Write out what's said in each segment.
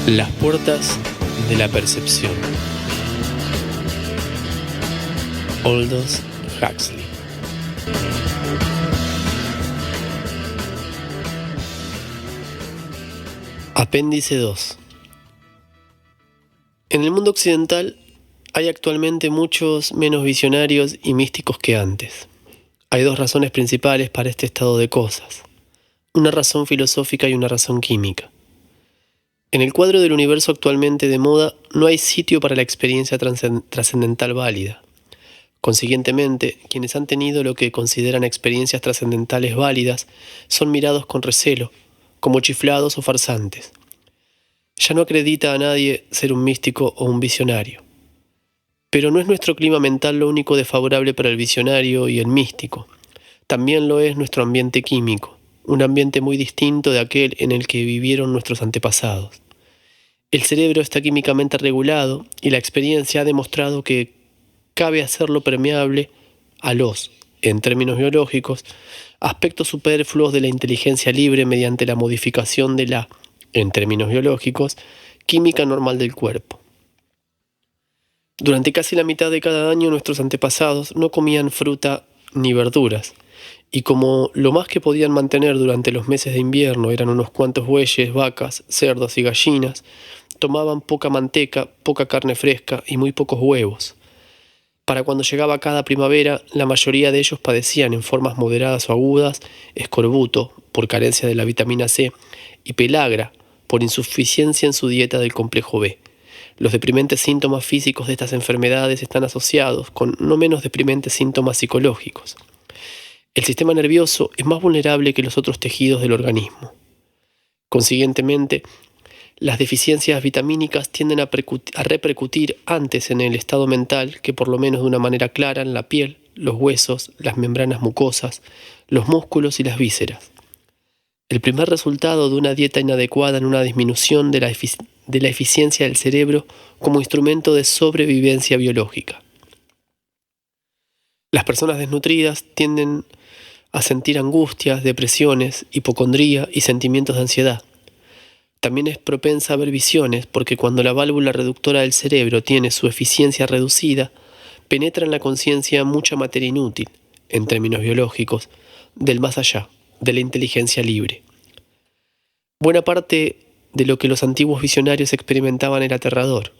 Las puertas de la percepción. Aldous Huxley. Apéndice 2. En el mundo occidental hay actualmente muchos menos visionarios y místicos que antes. Hay dos razones principales para este estado de cosas: una razón filosófica y una razón química. En el cuadro del universo actualmente de moda no hay sitio para la experiencia trascendental válida. Consiguientemente, quienes han tenido lo que consideran experiencias trascendentales válidas son mirados con recelo, como chiflados o farsantes. Ya no acredita a nadie ser un místico o un visionario. Pero no es nuestro clima mental lo único desfavorable para el visionario y el místico. También lo es nuestro ambiente químico, un ambiente muy distinto de aquel en el que vivieron nuestros antepasados. El cerebro está químicamente regulado y la experiencia ha demostrado que cabe hacerlo permeable a los, en términos biológicos, aspectos superfluos de la inteligencia libre mediante la modificación de la, en términos biológicos, química normal del cuerpo. Durante casi la mitad de cada año nuestros antepasados no comían fruta ni verduras, y como lo más que podían mantener durante los meses de invierno eran unos cuantos bueyes, vacas, cerdos y gallinas, tomaban poca manteca, poca carne fresca y muy pocos huevos. Para cuando llegaba cada primavera, la mayoría de ellos padecían en formas moderadas o agudas escorbuto, por carencia de la vitamina C, y pelagra, por insuficiencia en su dieta del complejo B. Los deprimentes síntomas físicos de estas enfermedades están asociados con no menos deprimentes síntomas psicológicos. El sistema nervioso es más vulnerable que los otros tejidos del organismo. Consiguientemente, las deficiencias vitamínicas tienden a repercutir antes en el estado mental que por lo menos de una manera clara en la piel, los huesos, las membranas mucosas, los músculos y las vísceras. El primer resultado de una dieta inadecuada en una disminución de la eficiencia del cerebro como instrumento de sobrevivencia biológica. Las personas desnutridas tienden a sentir angustias, depresiones, hipocondría y sentimientos de ansiedad. También es propensa a ver visiones porque cuando la válvula reductora del cerebro tiene su eficiencia reducida, penetra en la conciencia mucha materia inútil, en términos biológicos, del más allá, de la inteligencia libre. Buena parte de lo que los antiguos visionarios experimentaban era aterrador.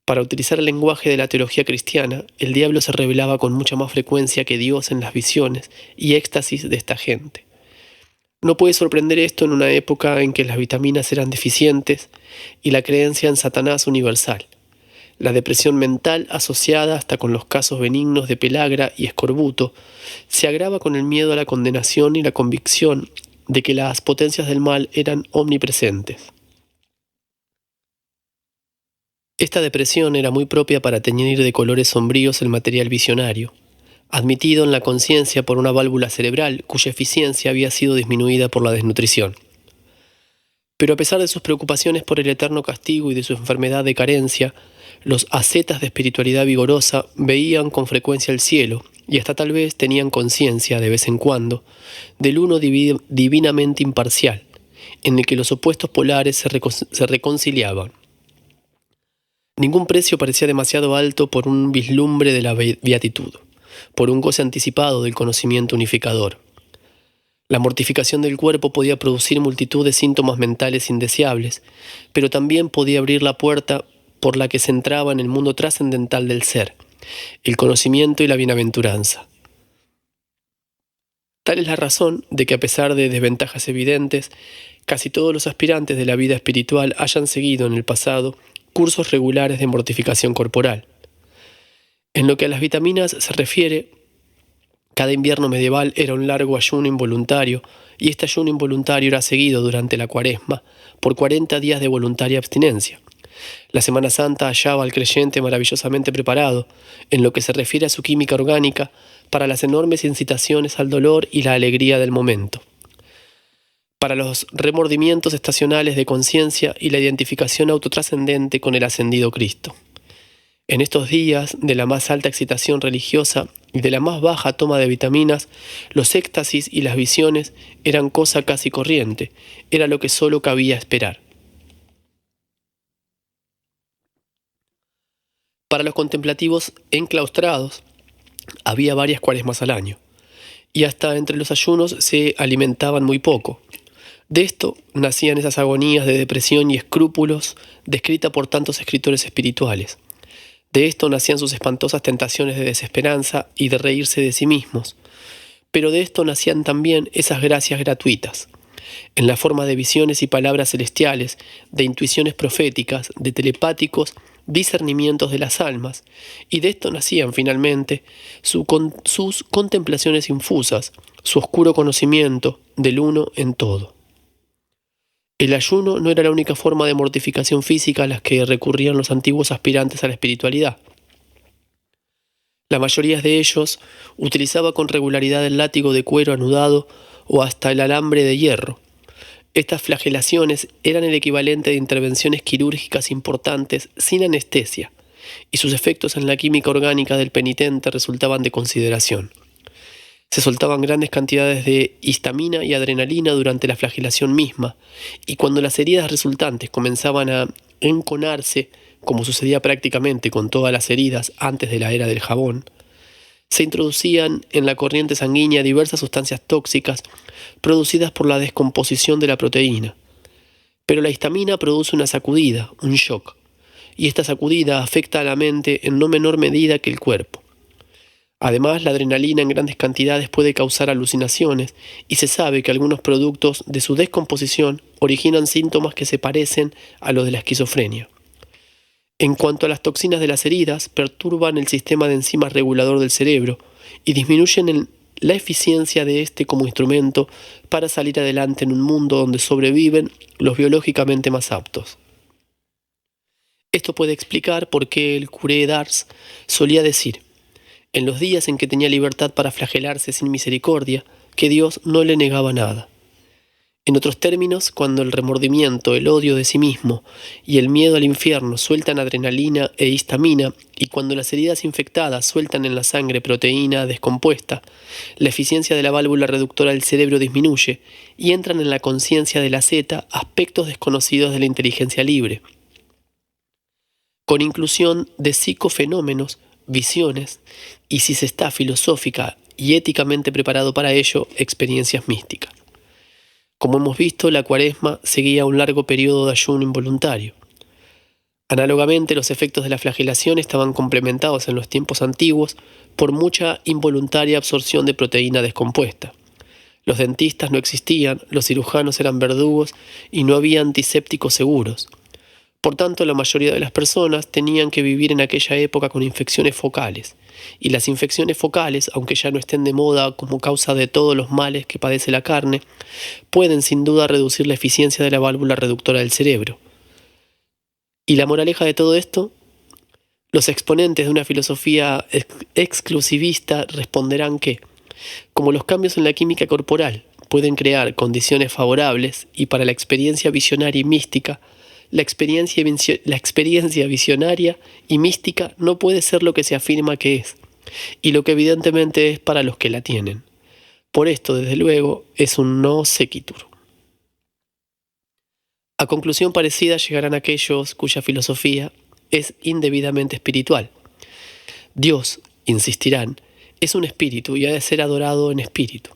Para utilizar el lenguaje de la teología cristiana, el diablo se revelaba con mucha más frecuencia que Dios en las visiones y éxtasis de esta gente. No puede sorprender esto en una época en que las vitaminas eran deficientes y la creencia en Satanás universal. La depresión mental, asociada hasta con los casos benignos de pelagra y escorbuto, se agrava con el miedo a la condenación y la convicción de que las potencias del mal eran omnipresentes. Esta depresión era muy propia para teñir de colores sombríos el material visionario, admitido en la conciencia por una válvula cerebral cuya eficiencia había sido disminuida por la desnutrición. Pero a pesar de sus preocupaciones por el eterno castigo y de su enfermedad de carencia, los ascetas de espiritualidad vigorosa veían con frecuencia el cielo y hasta tal vez tenían conciencia, de vez en cuando, del uno divinamente imparcial, en el que los opuestos polares se reconciliaban. Ningún precio parecía demasiado alto por un vislumbre de la beatitud, por un goce anticipado del conocimiento unificador. La mortificación del cuerpo podía producir multitud de síntomas mentales indeseables, pero también podía abrir la puerta por la que se entraba en el mundo trascendental del ser, el conocimiento y la bienaventuranza. Tal es la razón de que a pesar de desventajas evidentes, casi todos los aspirantes de la vida espiritual hayan seguido en el pasado cursos regulares de mortificación corporal. En lo que a las vitaminas se refiere, cada invierno medieval era un largo ayuno involuntario y este ayuno involuntario era seguido durante la Cuaresma por 40 días de voluntaria abstinencia. La Semana Santa hallaba al creyente maravillosamente preparado, en lo que se refiere a su química orgánica, para las enormes incitaciones al dolor y la alegría del momento, para los remordimientos estacionales de conciencia y la identificación autotrascendente con el ascendido Cristo. En estos días de la más alta excitación religiosa y de la más baja toma de vitaminas, los éxtasis y las visiones eran cosa casi corriente, era lo que solo cabía esperar. Para los contemplativos enclaustrados había varias cuaresmas al año, y hasta entre los ayunos se alimentaban muy poco. De esto nacían esas agonías de depresión y escrúpulos descritas por tantos escritores espirituales. De esto nacían sus espantosas tentaciones de desesperanza y de reírse de sí mismos. Pero de esto nacían también esas gracias gratuitas, en la forma de visiones y palabras celestiales, de intuiciones proféticas, de telepáticos discernimientos de las almas, y de esto nacían finalmente sus contemplaciones infusas, su oscuro conocimiento del uno en todo. El ayuno no era la única forma de mortificación física a las que recurrían los antiguos aspirantes a la espiritualidad. La mayoría de ellos utilizaba con regularidad el látigo de cuero anudado o hasta el alambre de hierro. Estas flagelaciones eran el equivalente de intervenciones quirúrgicas importantes sin anestesia, y sus efectos en la química orgánica del penitente resultaban de consideración. Se soltaban grandes cantidades de histamina y adrenalina durante la flagelación misma, y cuando las heridas resultantes comenzaban a enconarse, como sucedía prácticamente con todas las heridas antes de la era del jabón, se introducían en la corriente sanguínea diversas sustancias tóxicas producidas por la descomposición de la proteína. Pero la histamina produce una sacudida, un shock, y esta sacudida afecta a la mente en no menor medida que el cuerpo. Además, la adrenalina en grandes cantidades puede causar alucinaciones, y se sabe que algunos productos de su descomposición originan síntomas que se parecen a los de la esquizofrenia. En cuanto a las toxinas de las heridas, perturban el sistema de enzimas regulador del cerebro y disminuyen la eficiencia de este como instrumento para salir adelante en un mundo donde sobreviven los biológicamente más aptos. Esto puede explicar por qué el curé d'Ars solía decir, en los días en que tenía libertad para flagelarse sin misericordia, que Dios no le negaba nada. En otros términos, cuando el remordimiento, el odio de sí mismo y el miedo al infierno sueltan adrenalina e histamina, y cuando las heridas infectadas sueltan en la sangre proteína descompuesta, la eficiencia de la válvula reductora del cerebro disminuye y entran en la conciencia de la zeta aspectos desconocidos de la inteligencia libre, con inclusión de psicofenómenos, visiones y, si se está filosófica y éticamente preparado para ello, experiencias místicas. Como hemos visto, la cuaresma seguía un largo periodo de ayuno involuntario. Análogamente, los efectos de la flagelación estaban complementados en los tiempos antiguos por mucha involuntaria absorción de proteína descompuesta. Los dentistas no existían, los cirujanos eran verdugos y no había antisépticos seguros. Por tanto, la mayoría de las personas tenían que vivir en aquella época con infecciones focales, y las infecciones focales, aunque ya no estén de moda como causa de todos los males que padece la carne, pueden sin duda reducir la eficiencia de la válvula reductora del cerebro. ¿Y la moraleja de todo esto? Los exponentes de una filosofía exclusivista responderán que, como los cambios en la química corporal pueden crear condiciones favorables y para la experiencia visionaria y mística, la experiencia visionaria y mística no puede ser lo que se afirma que es, y lo que evidentemente es para los que la tienen. Por esto, desde luego, es un no sequitur. A conclusión parecida llegarán aquellos cuya filosofía es indebidamente espiritual. Dios, insistirán, es un espíritu y ha de ser adorado en espíritu.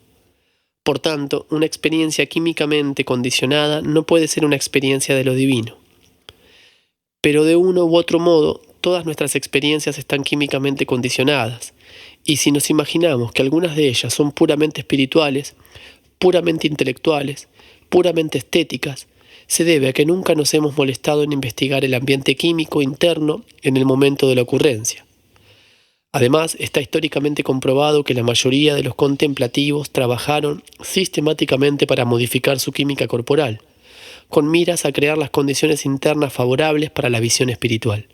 Por tanto, una experiencia químicamente condicionada no puede ser una experiencia de lo divino. Pero de uno u otro modo, todas nuestras experiencias están químicamente condicionadas, y si nos imaginamos que algunas de ellas son puramente espirituales, puramente intelectuales, puramente estéticas, se debe a que nunca nos hemos molestado en investigar el ambiente químico interno en el momento de la ocurrencia. Además, está históricamente comprobado que la mayoría de los contemplativos trabajaron sistemáticamente para modificar su química corporal, con miras a crear las condiciones internas favorables para la visión espiritual.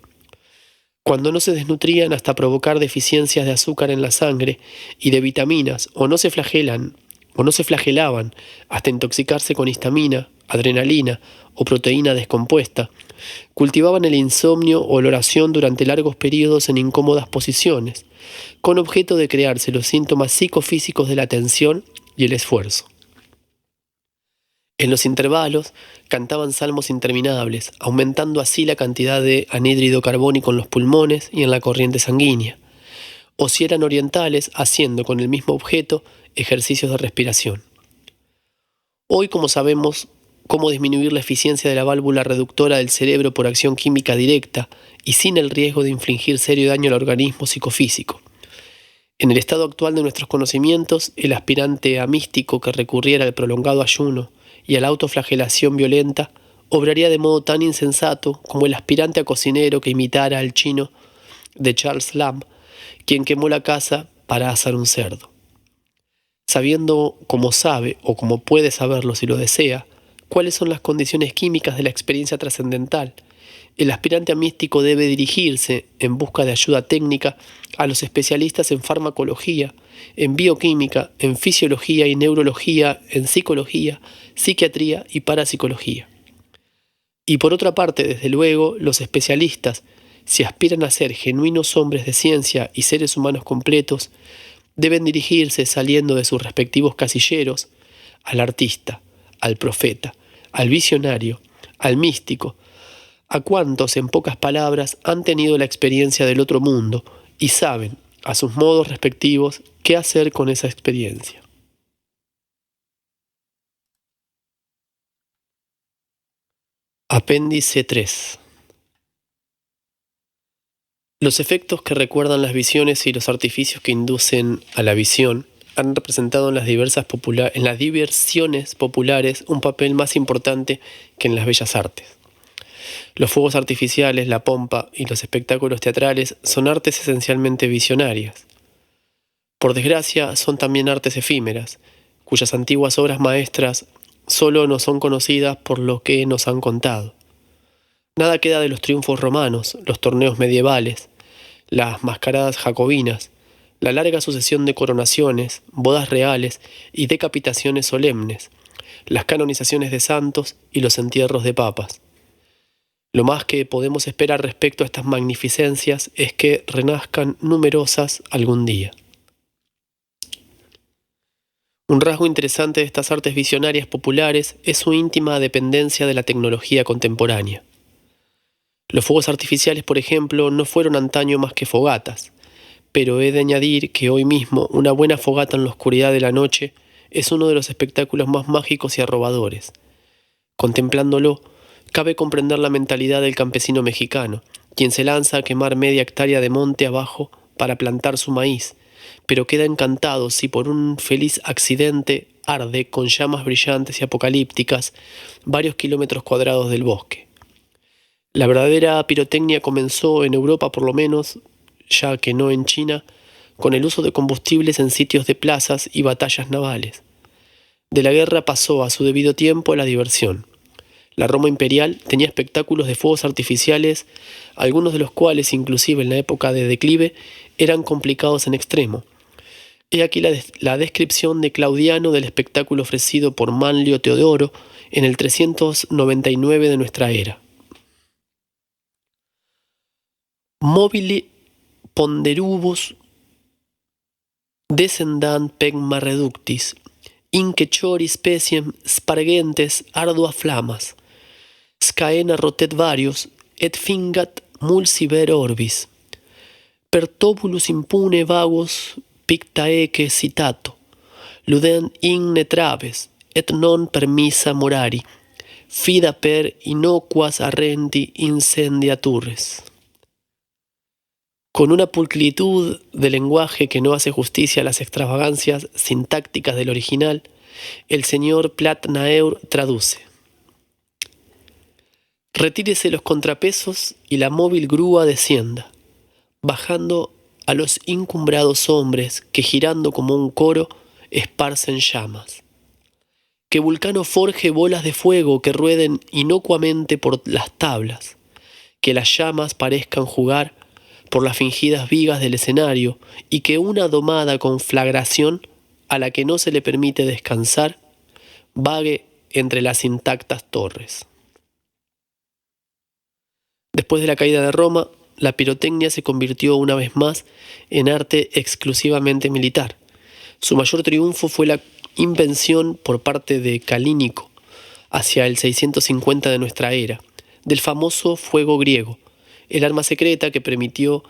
Cuando no se desnutrían hasta provocar deficiencias de azúcar en la sangre y de vitaminas, o no se flagelaban hasta intoxicarse con histamina, adrenalina o proteína descompuesta, cultivaban el insomnio o la oración durante largos periodos en incómodas posiciones, con objeto de crearse los síntomas psicofísicos de la tensión y el esfuerzo. En los intervalos cantaban salmos interminables, aumentando así la cantidad de anhídrido carbónico en los pulmones y en la corriente sanguínea. O si eran orientales, haciendo con el mismo objeto ejercicios de respiración. Hoy, como sabemos cómo disminuir la eficiencia de la válvula reductora del cerebro por acción química directa y sin el riesgo de infligir serio daño al organismo psicofísico. En el estado actual de nuestros conocimientos, el aspirante a místico que recurriera al prolongado ayuno y a la autoflagelación violenta obraría de modo tan insensato como el aspirante a cocinero que imitara al chino de Charles Lamb, quien quemó la casa para asar un cerdo. Sabiendo como sabe o como puede saberlo si lo desea, cuáles son las condiciones químicas de la experiencia trascendental, el aspirante a místico debe dirigirse, en busca de ayuda técnica, a los especialistas en farmacología, en bioquímica, en fisiología y neurología, en psicología, psiquiatría y parapsicología. Y por otra parte, desde luego, los especialistas, si aspiran a ser genuinos hombres de ciencia y seres humanos completos, deben dirigirse, saliendo de sus respectivos casilleros, al artista, al profeta, al visionario, al místico, a cuantos, en pocas palabras, han tenido la experiencia del otro mundo y saben, a sus modos respectivos, qué hacer con esa experiencia. Apéndice 3. Los efectos que recuerdan las visiones y los artificios que inducen a la visión han representado en las diversiones populares un papel más importante que en las bellas artes. Los fuegos artificiales, la pompa y los espectáculos teatrales son artes esencialmente visionarias. Por desgracia, son también artes efímeras, cuyas antiguas obras maestras solo nos son conocidas por lo que nos han contado. Nada queda de los triunfos romanos, los torneos medievales, las mascaradas jacobinas, la larga sucesión de coronaciones, bodas reales y decapitaciones solemnes, las canonizaciones de santos y los entierros de papas. Lo más que podemos esperar respecto a estas magnificencias es que renazcan numerosas algún día. Un rasgo interesante de estas artes visionarias populares es su íntima dependencia de la tecnología contemporánea. Los fuegos artificiales, por ejemplo, no fueron antaño más que fogatas, pero he de añadir que hoy mismo una buena fogata en la oscuridad de la noche es uno de los espectáculos más mágicos y arrobadores. Contemplándolo, cabe comprender la mentalidad del campesino mexicano, quien se lanza a quemar media hectárea de monte abajo para plantar su maíz, pero queda encantado si por un feliz accidente arde con llamas brillantes y apocalípticas varios kilómetros cuadrados del bosque. La verdadera pirotecnia comenzó en Europa por lo menos, ya que no en China, con el uso de combustibles en sitios de plazas y batallas navales. De la guerra pasó a su debido tiempo a la diversión. La Roma imperial tenía espectáculos de fuegos artificiales, algunos de los cuales, inclusive en la época de declive, eran complicados en extremo. He aquí la descripción de Claudiano del espectáculo ofrecido por Manlio Teodoro en el 399 de nuestra era. Mobili ponderubus descendant pegma reductis, inque chori speciem spargentes ardua flamas, scaena rotet varios, et fingat mulsiver orbis. Per tobulus impune vagos pictaeque citato, ludent igne traves, et non permissa morari, fida per innocuas arrendi incendiaturres. Con una pulcritud de lenguaje que no hace justicia a las extravagancias sintácticas del original, el señor Platnaeur traduce: retírese los contrapesos y la móvil grúa descienda, bajando a los incumbrados hombres que girando como un coro esparcen llamas. Que Vulcano forje bolas de fuego que rueden inocuamente por las tablas, que las llamas parezcan jugar por las fingidas vigas del escenario y que una domada conflagración a la que no se le permite descansar vague entre las intactas torres. Después de la caída de Roma, la pirotecnia se convirtió una vez más en arte exclusivamente militar. Su mayor triunfo fue la invención por parte de Calínico hacia el 650 de nuestra era, del famoso fuego griego, el arma secreta que permitió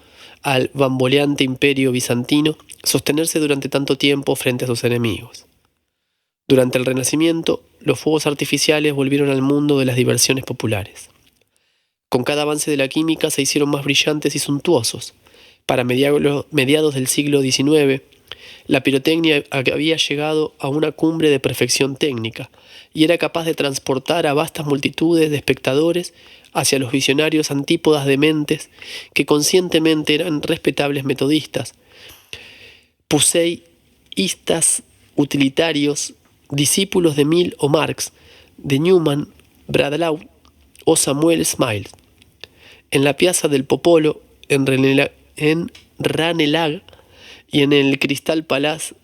al bamboleante imperio bizantino sostenerse durante tanto tiempo frente a sus enemigos. Durante el Renacimiento, los fuegos artificiales volvieron al mundo de las diversiones populares. Con cada avance de la química se hicieron más brillantes y suntuosos. Para mediados del siglo XIX, la pirotecnia había llegado a una cumbre de perfección técnica y era capaz de transportar a vastas multitudes de espectadores hacia los visionarios antípodas de mentes que conscientemente eran respetables metodistas, puseístas utilitarios, discípulos de Mill o Marx, de Newman, Bradlaugh o Samuel Smiles. En la Piazza del Popolo, en Ranelagh y en el Crystal Palace,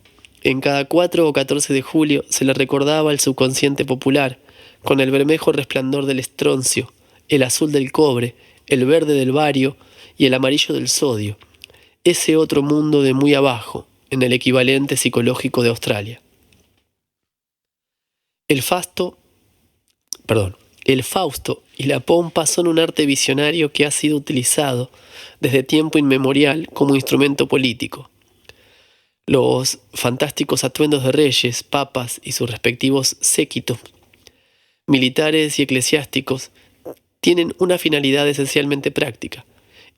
en cada 4 o 14 de julio se le recordaba al subconsciente popular, con el bermejo resplandor del estroncio, el azul del cobre, el verde del bario y el amarillo del sodio, ese otro mundo de muy abajo, en el equivalente psicológico de Australia. El Fausto y la pompa son un arte visionario que ha sido utilizado desde tiempo inmemorial como instrumento político. Los fantásticos atuendos de reyes, papas y sus respectivos séquitos, militares y eclesiásticos, tienen una finalidad esencialmente práctica: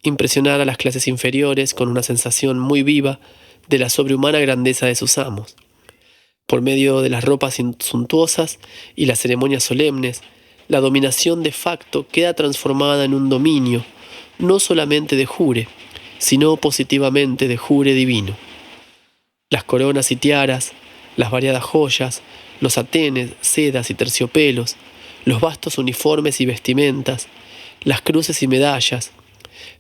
impresionar a las clases inferiores con una sensación muy viva de la sobrehumana grandeza de sus amos. Por medio de las ropas suntuosas y las ceremonias solemnes, la dominación de facto queda transformada en un dominio, no solamente de jure, sino positivamente de jure divino. Las coronas y tiaras, las variadas joyas, los atenes, sedas y terciopelos, los vastos uniformes y vestimentas, las cruces y medallas,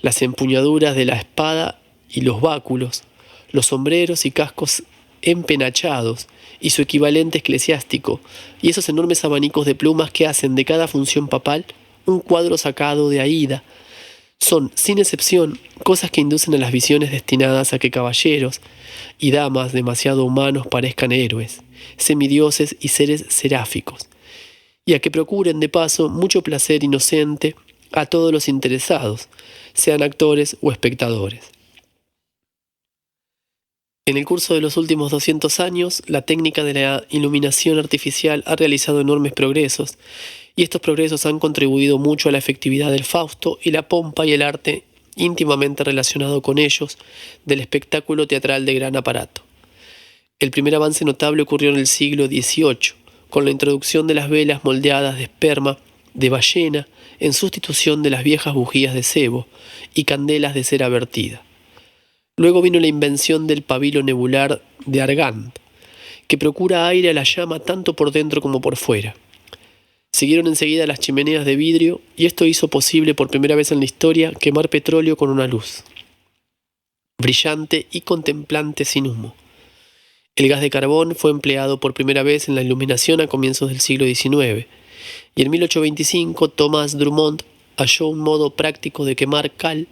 las empuñaduras de la espada y los báculos, los sombreros y cascos empenachados y su equivalente eclesiástico, y esos enormes abanicos de plumas que hacen de cada función papal un cuadro sacado de Aída, son, sin excepción, cosas que inducen a las visiones destinadas a que caballeros y damas demasiado humanos parezcan héroes, semidioses y seres seráficos, y a que procuren de paso mucho placer inocente a todos los interesados, sean actores o espectadores. En el curso de los últimos 200 años, la técnica de la iluminación artificial ha realizado enormes progresos, y estos progresos han contribuido mucho a la efectividad del Fausto y la pompa y el arte íntimamente relacionado con ellos del espectáculo teatral de gran aparato. El primer avance notable ocurrió en el siglo XVIII, con la introducción de las velas moldeadas de esperma de ballena en sustitución de las viejas bujías de sebo y candelas de cera vertida. Luego vino la invención del pabilo nebular de Argand, que procura aire a la llama tanto por dentro como por fuera. Siguieron enseguida las chimeneas de vidrio, y esto hizo posible por primera vez en la historia quemar petróleo con una luz brillante y contemplante sin humo. El gas de carbón fue empleado por primera vez en la iluminación a comienzos del siglo XIX, y en 1825 Thomas Drummond halló un modo práctico de quemar cal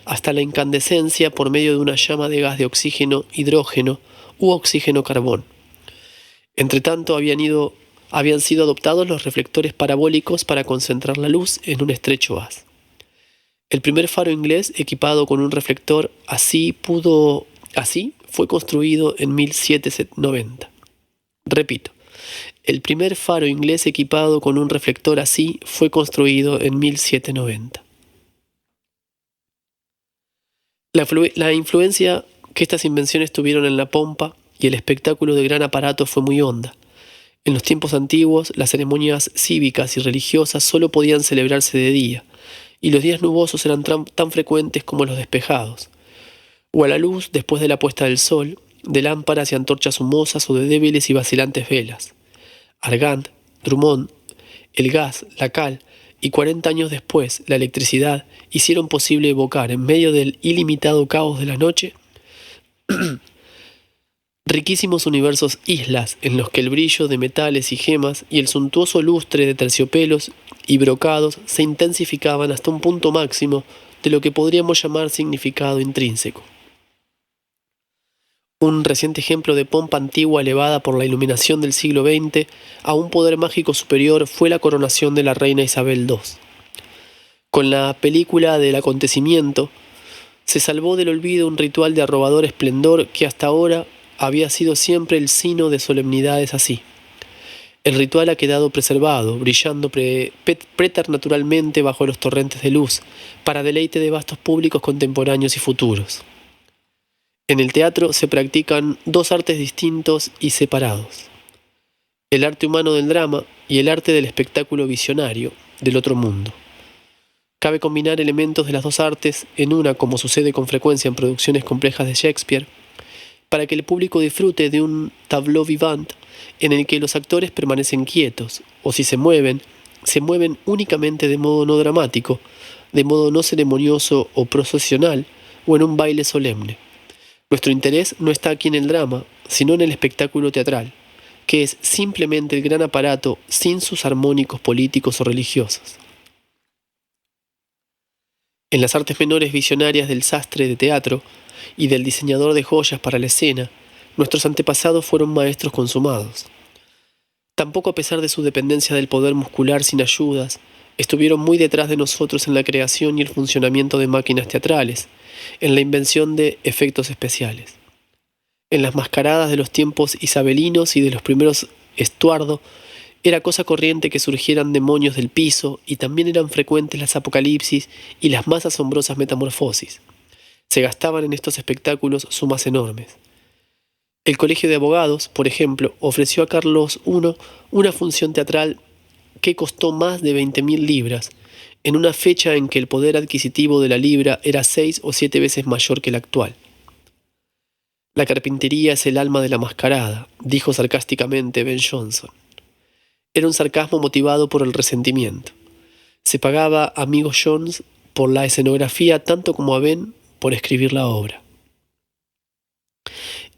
hasta la incandescencia por medio de una llama de gas de oxígeno, hidrógeno u oxígeno-carbón. Entretanto, habían sido adoptados los reflectores parabólicos para concentrar la luz en un estrecho haz. El primer faro inglés equipado con un reflector así fue construido en 1790. Repito, el primer faro inglés equipado con un reflector así fue construido en 1790. La influencia que estas invenciones tuvieron en la pompa y el espectáculo de gran aparato fue muy honda. En los tiempos antiguos, las ceremonias cívicas y religiosas solo podían celebrarse de día, y los días nubosos eran tan frecuentes como los despejados, o a la luz después de la puesta del sol, de lámparas y antorchas humosas o de débiles y vacilantes velas. Argand, Drummond, el gas, la cal y 40 años después la electricidad hicieron posible evocar en medio del ilimitado caos de la noche riquísimos universos islas en los que el brillo de metales y gemas y el suntuoso lustre de terciopelos y brocados se intensificaban hasta un punto máximo de lo que podríamos llamar significado intrínseco. Un reciente ejemplo de pompa antigua elevada por la iluminación del siglo XX a un poder mágico superior fue la coronación de la reina Isabel II. Con la película del acontecimiento, se salvó del olvido un ritual de arrobador esplendor que hasta ahora había sido siempre el sino de solemnidades así. El ritual ha quedado preservado, brillando preternaturalmente bajo los torrentes de luz, para deleite de vastos públicos contemporáneos y futuros. En el teatro se practican dos artes distintos y separados: el arte humano del drama y el arte del espectáculo visionario del otro mundo. Cabe combinar elementos de las dos artes en una, como sucede con frecuencia en producciones complejas de Shakespeare, para que el público disfrute de un tableau vivant en el que los actores permanecen quietos, o si se mueven únicamente de modo no dramático, de modo no ceremonioso o procesional, o en un baile solemne. Nuestro interés no está aquí en el drama, sino en el espectáculo teatral, que es simplemente el gran aparato sin sus armónicos políticos o religiosos. En las artes menores visionarias del sastre de teatro y del diseñador de joyas para la escena, nuestros antepasados fueron maestros consumados. Tampoco, a pesar de su dependencia del poder muscular sin ayudas, estuvieron muy detrás de nosotros en la creación y el funcionamiento de máquinas teatrales, en la invención de efectos especiales. En las mascaradas de los tiempos isabelinos y de los primeros Estuardo, era cosa corriente que surgieran demonios del piso, y también eran frecuentes las apocalipsis y las más asombrosas metamorfosis. Se gastaban en estos espectáculos sumas enormes. El Colegio de Abogados, por ejemplo, ofreció a Carlos I una función teatral que costó más de 20.000 libras, en una fecha en que el poder adquisitivo de la libra era 6 o 7 veces mayor que el actual. La carpintería es el alma de la mascarada, dijo sarcásticamente Ben Jonson. Era un sarcasmo motivado por el resentimiento. Se pagaba a amigo Jones por la escenografía tanto como a Ben por escribir la obra.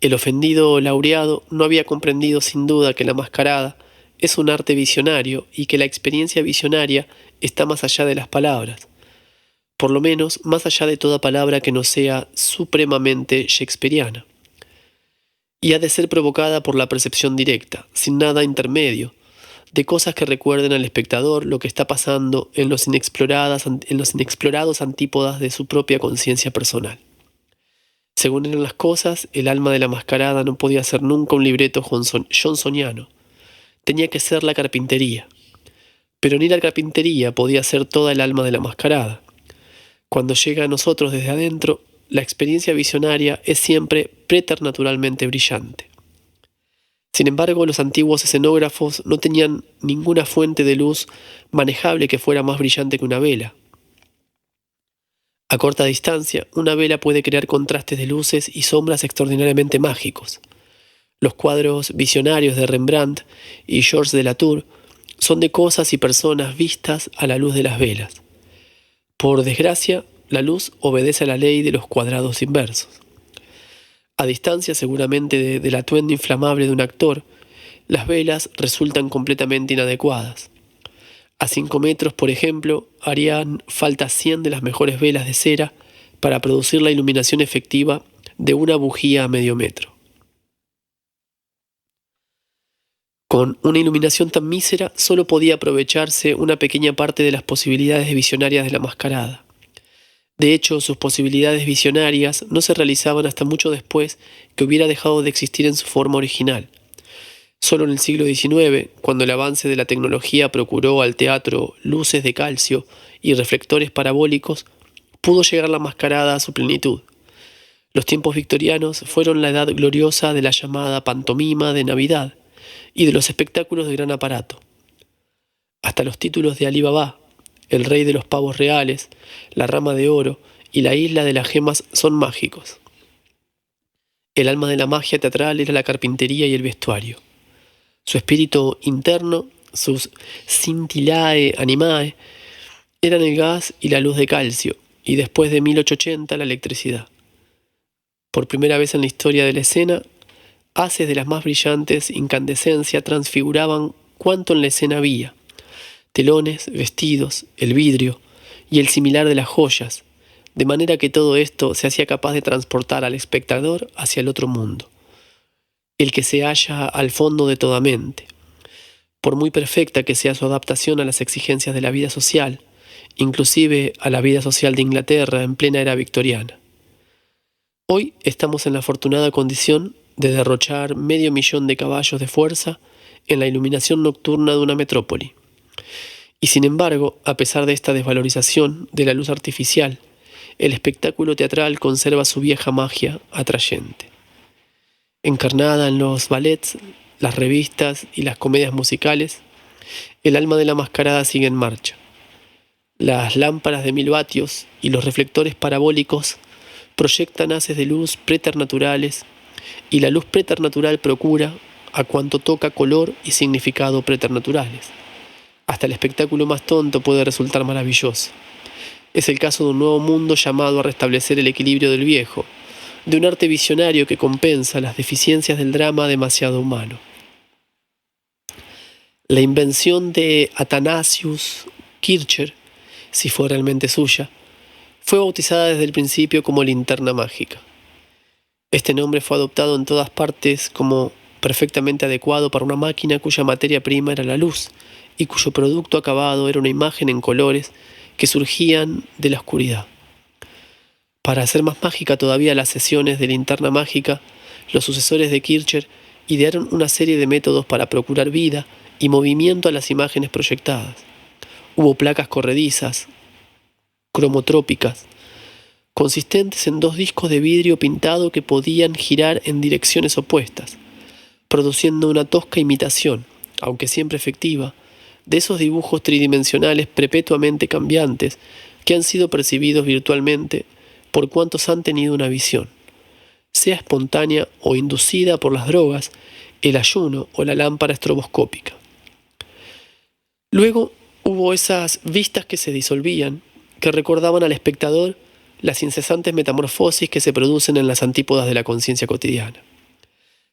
El ofendido laureado no había comprendido sin duda que la mascarada es un arte visionario y que la experiencia visionaria está más allá de las palabras, por lo menos más allá de toda palabra que no sea supremamente shakespeariana, y ha de ser provocada por la percepción directa, sin nada intermedio, de cosas que recuerden al espectador lo que está pasando en los inexplorados antípodas de su propia conciencia personal. Según eran las cosas, el alma de la mascarada no podía ser nunca un libreto johnsoniano. Tenía que ser la carpintería. Pero ni la carpintería podía ser toda el alma de la mascarada. Cuando llega a nosotros desde adentro, la experiencia visionaria es siempre preternaturalmente brillante. Sin embargo, los antiguos escenógrafos no tenían ninguna fuente de luz manejable que fuera más brillante que una vela. A corta distancia, una vela puede crear contrastes de luces y sombras extraordinariamente mágicos. Los cuadros visionarios de Rembrandt y Georges de Latour son de cosas y personas vistas a la luz de las velas. Por desgracia, la luz obedece a la ley de los cuadrados inversos. A distancia seguramente del atuendo inflamable de un actor, las velas resultan completamente inadecuadas. A 5 metros, por ejemplo, harían falta 100 de las mejores velas de cera para producir la iluminación efectiva de una bujía a medio metro. Con una iluminación tan mísera, solo podía aprovecharse una pequeña parte de las posibilidades visionarias de la mascarada. De hecho, sus posibilidades visionarias no se realizaban hasta mucho después que hubiera dejado de existir en su forma original. Solo en el siglo XIX, cuando el avance de la tecnología procuró al teatro luces de calcio y reflectores parabólicos, pudo llegar la mascarada a su plenitud. Los tiempos victorianos fueron la edad gloriosa de la llamada pantomima de Navidad y de los espectáculos de gran aparato. Hasta los títulos de Alí Baba, el rey de los pavos reales, la rama de oro y la isla de las gemas son mágicos. El alma de la magia teatral era la carpintería y el vestuario. Su espíritu interno, sus scintillae animae, eran el gas y la luz de calcio, y después de 1880 la electricidad. Por primera vez en la historia de la escena, haces de las más brillantes incandescencia transfiguraban cuanto en la escena había: telones, vestidos, el vidrio y el similar de las joyas, de manera que todo esto se hacía capaz de transportar al espectador hacia el otro mundo, el que se halla al fondo de toda mente. Por muy perfecta que sea su adaptación a las exigencias de la vida social, inclusive a la vida social de Inglaterra en plena era victoriana. Hoy estamos en la afortunada condición de derrochar 500.000 de caballos de fuerza en la iluminación nocturna de una metrópoli. Y sin embargo, a pesar de esta desvalorización de la luz artificial, el espectáculo teatral conserva su vieja magia atrayente. Encarnada en los ballets, las revistas y las comedias musicales, el alma de la mascarada sigue en marcha. Las lámparas de 1000 vatios y los reflectores parabólicos proyectan haces de luz preternaturales, y la luz preternatural procura, a cuanto toca, color y significado preternaturales. Hasta el espectáculo más tonto puede resultar maravilloso. Es el caso de un nuevo mundo llamado a restablecer el equilibrio del viejo, de un arte visionario que compensa las deficiencias del drama demasiado humano. La invención de Athanasius Kircher, si fue realmente suya, fue bautizada desde el principio como linterna mágica. Este nombre fue adoptado en todas partes como perfectamente adecuado para una máquina cuya materia prima era la luz y cuyo producto acabado era una imagen en colores que surgían de la oscuridad. Para hacer más mágica todavía las sesiones de linterna mágica, los sucesores de Kircher idearon una serie de métodos para procurar vida y movimiento a las imágenes proyectadas. Hubo placas corredizas, cromotrópicas, consistentes en 2 discos de vidrio pintado que podían girar en direcciones opuestas, produciendo una tosca imitación, aunque siempre efectiva, de esos dibujos tridimensionales perpetuamente cambiantes que han sido percibidos virtualmente por cuantos han tenido una visión, sea espontánea o inducida por las drogas, el ayuno o la lámpara estroboscópica. Luego hubo esas vistas que se disolvían, que recordaban al espectador las incesantes metamorfosis que se producen en las antípodas de la conciencia cotidiana.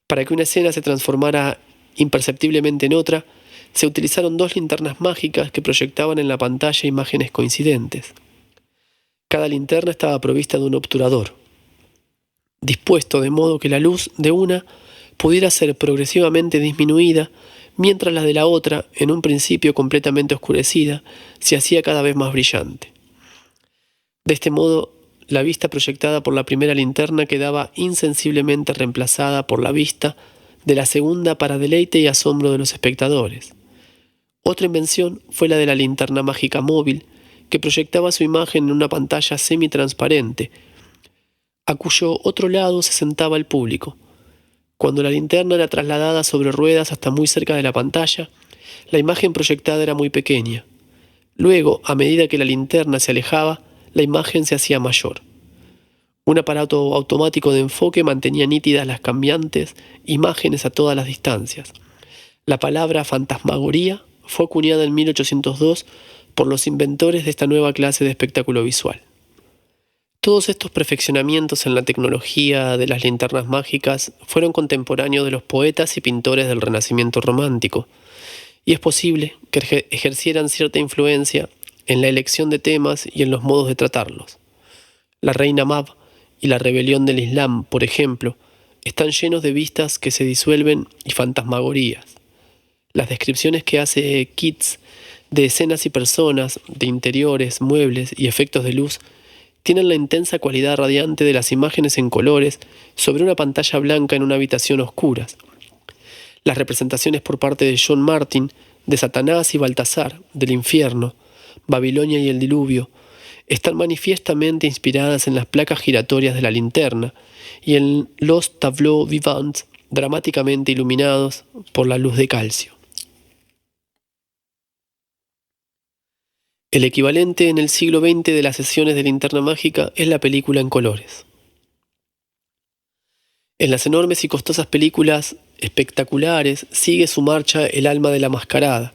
Para que una escena se transformara imperceptiblemente en otra, se utilizaron 2 linternas mágicas que proyectaban en la pantalla imágenes coincidentes. Cada linterna estaba provista de un obturador, dispuesto de modo que la luz de una pudiera ser progresivamente disminuida, mientras la de la otra, en un principio completamente oscurecida, se hacía cada vez más brillante. De este modo, la vista proyectada por la primera linterna quedaba insensiblemente reemplazada por la vista de la segunda para deleite y asombro de los espectadores. Otra invención fue la de la linterna mágica móvil, que proyectaba su imagen en una pantalla semitransparente, a cuyo otro lado se sentaba el público. Cuando la linterna era trasladada sobre ruedas hasta muy cerca de la pantalla, la imagen proyectada era muy pequeña. Luego, a medida que la linterna se alejaba, la imagen se hacía mayor. Un aparato automático de enfoque mantenía nítidas las cambiantes imágenes a todas las distancias. La palabra fantasmagoría fue acuñada en 1802 por los inventores de esta nueva clase de espectáculo visual. Todos estos perfeccionamientos en la tecnología de las linternas mágicas fueron contemporáneos de los poetas y pintores del Renacimiento romántico, y es posible que ejercieran cierta influencia en la elección de temas y en los modos de tratarlos. La reina Mab y la rebelión del Islam, por ejemplo, están llenos de vistas que se disuelven y fantasmagorías. Las descripciones que hace Keats de escenas y personas, de interiores, muebles y efectos de luz tienen la intensa cualidad radiante de las imágenes en colores sobre una pantalla blanca en una habitación oscura. Las representaciones por parte de John Martin de Satanás y Baltasar, del infierno, Babilonia y el diluvio, están manifiestamente inspiradas en las placas giratorias de la linterna y en los tableaux vivants dramáticamente iluminados por la luz de calcio. El equivalente en el siglo XX de las sesiones de linterna mágica es la película en colores. En las enormes y costosas películas espectaculares sigue su marcha el alma de la mascarada,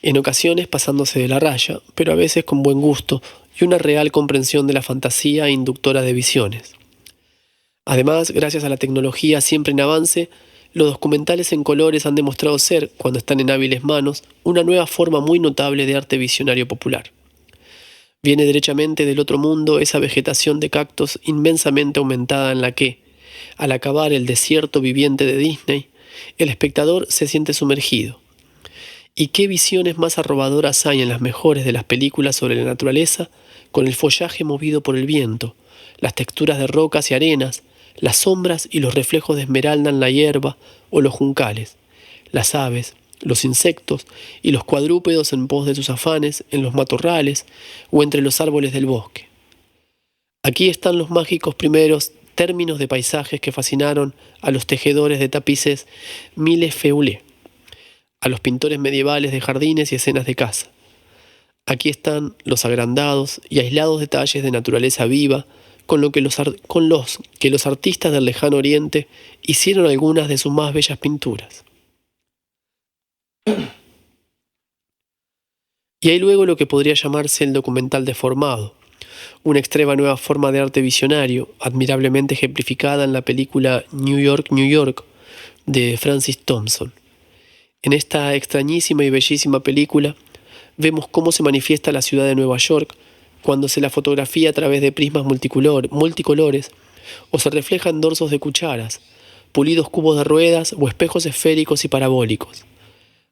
en ocasiones pasándose de la raya, pero a veces con buen gusto y una real comprensión de la fantasía inductora de visiones. Además, gracias a la tecnología siempre en avance, los documentales en colores han demostrado ser, cuando están en hábiles manos, una nueva forma muy notable de arte visionario popular. Viene derechamente del otro mundo esa vegetación de cactus inmensamente aumentada en la que, al acabar el desierto viviente de Disney, el espectador se siente sumergido. ¿Y qué visiones más arrobadoras hay en las mejores de las películas sobre la naturaleza, con el follaje movido por el viento, las texturas de rocas y arenas, las sombras y los reflejos de esmeralda en la hierba o los juncales, las aves, los insectos y los cuadrúpedos en pos de sus afanes en los matorrales o entre los árboles del bosque? Aquí están los mágicos primeros términos de paisajes que fascinaron a los tejedores de tapices Mille-Feuillet, a los pintores medievales de jardines y escenas de caza. Aquí están los agrandados y aislados detalles de naturaleza viva con los que los artistas del lejano oriente hicieron algunas de sus más bellas pinturas. Y hay luego lo que podría llamarse el documental deformado, una extrema nueva forma de arte visionario, admirablemente ejemplificada en la película New York, New York, de Francis Thompson. En esta extrañísima y bellísima película, vemos cómo se manifiesta la ciudad de Nueva York cuando se la fotografía a través de prismas multicolores o se reflejan dorsos de cucharas, pulidos cubos de ruedas o espejos esféricos y parabólicos.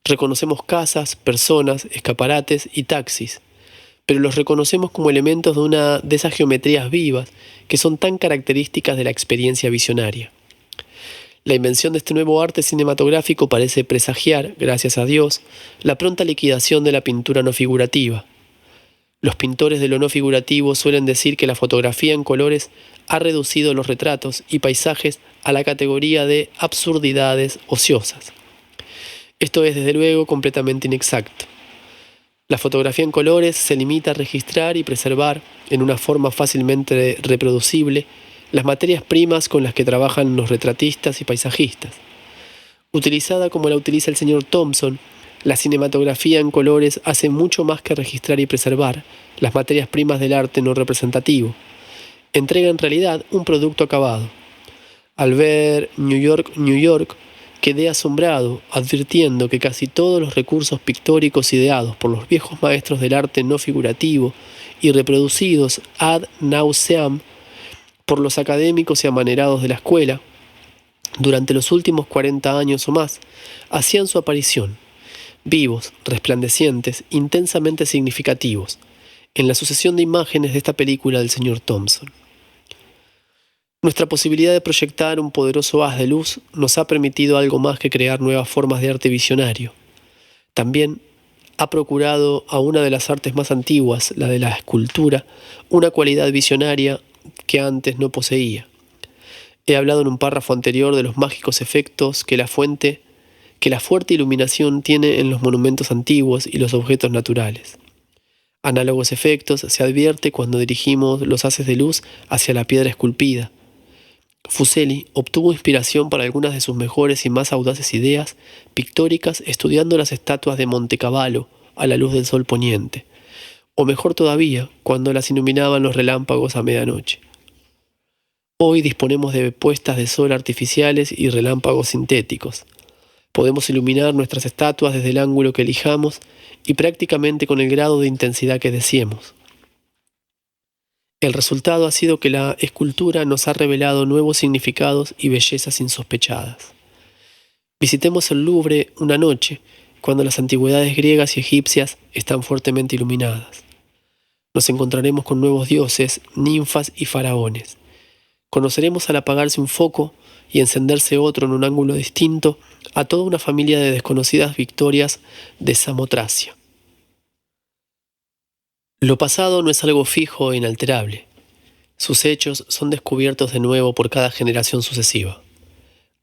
Reconocemos casas, personas, escaparates y taxis, pero los reconocemos como elementos de esas geometrías vivas que son tan características de la experiencia visionaria. La invención de este nuevo arte cinematográfico parece presagiar, gracias a Dios, la pronta liquidación de la pintura no figurativa. Los pintores de lo no figurativo suelen decir que la fotografía en colores ha reducido los retratos y paisajes a la categoría de absurdidades ociosas. Esto es, desde luego, completamente inexacto. La fotografía en colores se limita a registrar y preservar, en una forma fácilmente reproducible, las materias primas con las que trabajan los retratistas y paisajistas. Utilizada como la utiliza el señor Thompson, la cinematografía en colores hace mucho más que registrar y preservar las materias primas del arte no representativo. Entrega en realidad un producto acabado. Al ver New York, New York, quedé asombrado, advirtiendo que casi todos los recursos pictóricos ideados por los viejos maestros del arte no figurativo y reproducidos ad nauseam por los académicos y amanerados de la escuela, durante los últimos 40 años o más, hacían su aparición, vivos, resplandecientes, intensamente significativos, en la sucesión de imágenes de esta película del señor Thompson. Nuestra posibilidad de proyectar un poderoso haz de luz nos ha permitido algo más que crear nuevas formas de arte visionario. También ha procurado a una de las artes más antiguas, la de la escultura, una cualidad visionaria que antes no poseía. He hablado en un párrafo anterior de los mágicos efectos que la fuerte iluminación tiene en los monumentos antiguos y los objetos naturales. Análogos efectos se advierte cuando dirigimos los haces de luz hacia la piedra esculpida. Fuseli obtuvo inspiración para algunas de sus mejores y más audaces ideas pictóricas estudiando las estatuas de Montecavallo a la luz del sol poniente, o mejor todavía, cuando las iluminaban los relámpagos a medianoche. Hoy disponemos de puestas de sol artificiales y relámpagos sintéticos. Podemos iluminar nuestras estatuas desde el ángulo que elijamos y prácticamente con el grado de intensidad que deseemos. El resultado ha sido que la escultura nos ha revelado nuevos significados y bellezas insospechadas. Visitemos el Louvre una noche, cuando las antigüedades griegas y egipcias están fuertemente iluminadas. Nos encontraremos con nuevos dioses, ninfas y faraones. Conoceremos al apagarse un foco y encenderse otro en un ángulo distinto a toda una familia de desconocidas victorias de Samotracia. Lo pasado no es algo fijo e inalterable. Sus hechos son descubiertos de nuevo por cada generación sucesiva.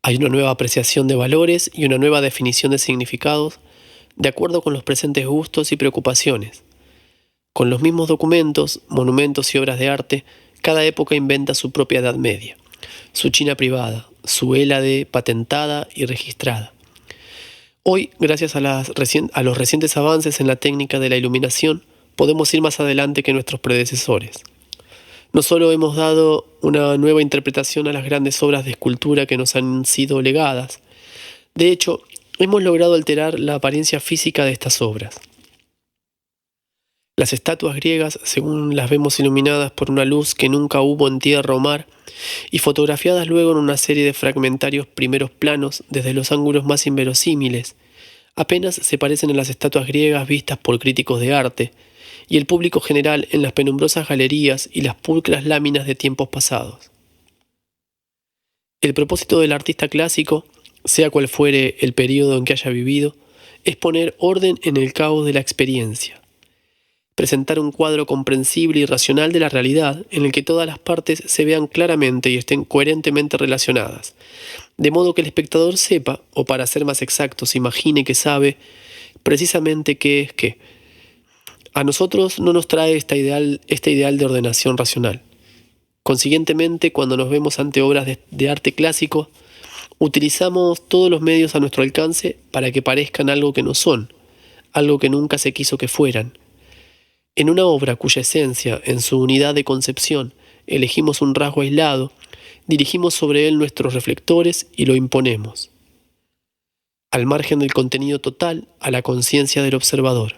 Hay una nueva apreciación de valores y una nueva definición de significados de acuerdo con los presentes gustos y preocupaciones. Con los mismos documentos, monumentos y obras de arte, cada época inventa su propia Edad Media, su China privada, su Hélade patentada y registrada. Hoy, gracias a los recientes avances en la técnica de la iluminación, podemos ir más adelante que nuestros predecesores. No solo hemos dado una nueva interpretación a las grandes obras de escultura que nos han sido legadas, de hecho, hemos logrado alterar la apariencia física de estas obras. Las estatuas griegas, según las vemos iluminadas por una luz que nunca hubo en tierra o mar, y fotografiadas luego en una serie de fragmentarios primeros planos desde los ángulos más inverosímiles, apenas se parecen a las estatuas griegas vistas por críticos de arte, y el público general en las penumbrosas galerías y las pulcras láminas de tiempos pasados. El propósito del artista clásico, sea cual fuere el período en que haya vivido, es poner orden en el caos de la experiencia, presentar un cuadro comprensible y racional de la realidad en el que todas las partes se vean claramente y estén coherentemente relacionadas, de modo que el espectador sepa, o para ser más exactos, imagine que sabe precisamente qué es qué. A nosotros no nos trae este ideal de ordenación racional. Consiguientemente, cuando nos vemos ante obras de arte clásico, utilizamos todos los medios a nuestro alcance para que parezcan algo que no son, algo que nunca se quiso que fueran. En una obra cuya esencia, en su unidad de concepción, elegimos un rasgo aislado, dirigimos sobre él nuestros reflectores y lo imponemos, al margen del contenido total, a la conciencia del observador.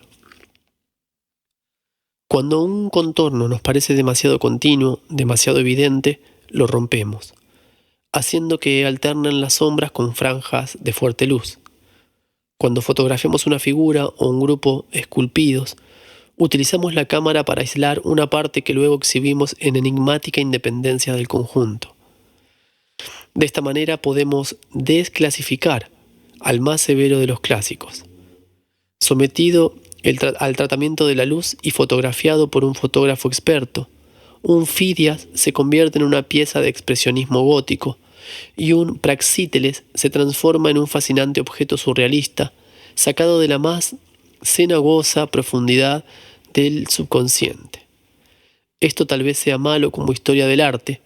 Cuando un contorno nos parece demasiado continuo, demasiado evidente, lo rompemos, haciendo que alternen las sombras con franjas de fuerte luz. Cuando fotografiamos una figura o un grupo esculpidos, utilizamos la cámara para aislar una parte que luego exhibimos en enigmática independencia del conjunto. De esta manera podemos desclasificar al más severo de los clásicos, sometido al tratamiento de la luz y fotografiado por un fotógrafo experto. Un Fidias se convierte en una pieza de expresionismo gótico y un Praxíteles se transforma en un fascinante objeto surrealista sacado de la más cenagosa profundidad del subconsciente. Esto tal vez sea malo como historia del arte,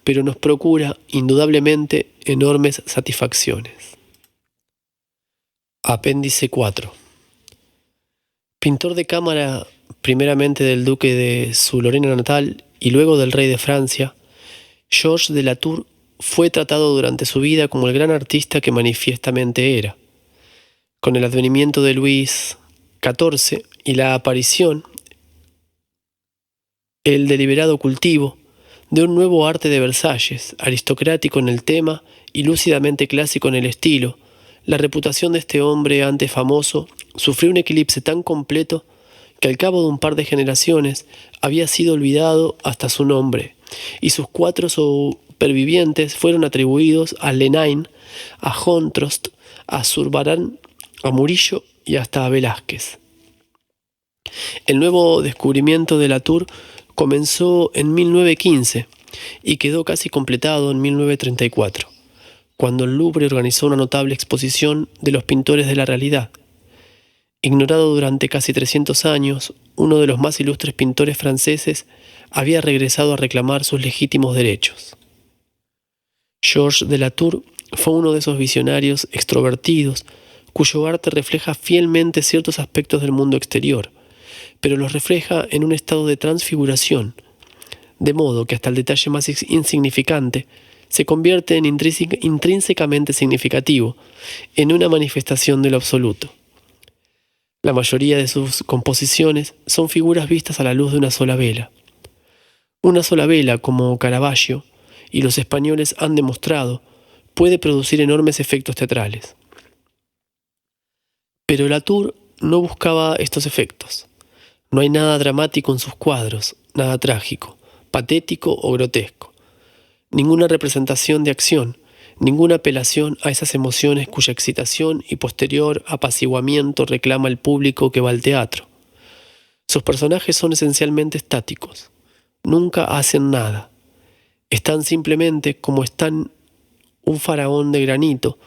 pero nos procura, indudablemente, enormes satisfacciones. Apéndice 4. Pintor de cámara primeramente del duque de su Lorena natal y luego del rey de Francia, Georges de Latour fue tratado durante su vida como el gran artista que manifiestamente era. Con el advenimiento de Luis XIV y la aparición, el deliberado cultivo de un nuevo arte de Versalles, aristocrático en el tema y lúcidamente clásico en el estilo, la reputación de este hombre antes famoso sufrió un eclipse tan completo que al cabo de un par de generaciones había sido olvidado hasta su nombre, y sus 4 supervivientes fueron atribuidos a Lenain, a Hontrost, a Zurbarán, a Murillo y hasta a Velázquez. El nuevo descubrimiento de Latour comenzó en 1915 y quedó casi completado en 1934, cuando el Louvre organizó una notable exposición de los pintores de la realidad. Ignorado durante casi 300 años, uno de los más ilustres pintores franceses había regresado a reclamar sus legítimos derechos. Georges de Latour fue uno de esos visionarios extrovertidos cuyo arte refleja fielmente ciertos aspectos del mundo exterior, pero los refleja en un estado de transfiguración, de modo que hasta el detalle más insignificante se convierte en intrínsecamente significativo, en una manifestación de lo absoluto. La mayoría de sus composiciones son figuras vistas a la luz de una sola vela. Una sola vela, como Caravaggio y los españoles han demostrado, puede producir enormes efectos teatrales. Pero Latour no buscaba estos efectos. No hay nada dramático en sus cuadros, nada trágico, patético o grotesco. Ninguna representación de acción, ninguna apelación a esas emociones cuya excitación y posterior apaciguamiento reclama el público que va al teatro. Sus personajes son esencialmente estáticos. Nunca hacen nada. Están simplemente como están un faraón de granito,